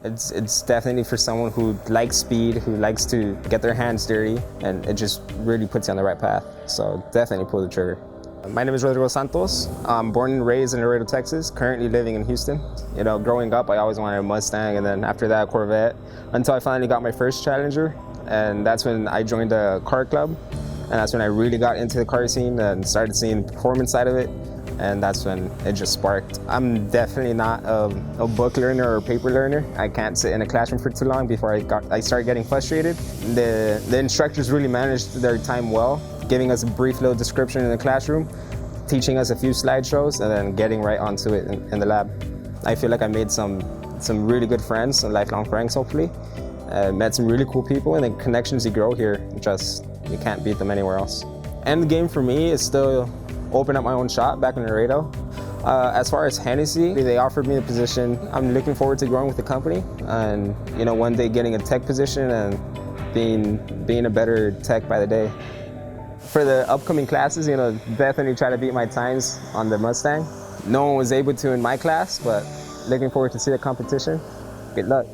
It's definitely for someone who likes speed, who likes to get their hands dirty, and it just really puts you on the right path. So definitely pull the trigger. My name is Rodrigo Santos. I'm born and raised in Laredo, Texas, currently living in Houston. You know, growing up, I always wanted a Mustang, and then after that, a Corvette, until I finally got my first Challenger. And that's when I joined a car club. And that's when I really got into the car scene and started seeing the performance side of it. And that's when it just sparked. I'm definitely not a book learner or paper learner. I can't sit in a classroom for too long before I start getting frustrated. The instructors really managed their time well, giving us a brief little description in the classroom, teaching us a few slideshows, and then getting right onto it in the lab. I feel like I made some really good friends, some lifelong friends hopefully. Met some really cool people, and the connections you grow here, you can't beat them anywhere else. End game for me is still open up my own shop back in Laredo. As far as Hennessey, they offered me the position. I'm looking forward to growing with the company, and one day getting a tech position and being a better tech by the day. For the upcoming classes, definitely try to beat my times on the Mustang. No one was able to in my class, but looking forward to see the competition. Good luck.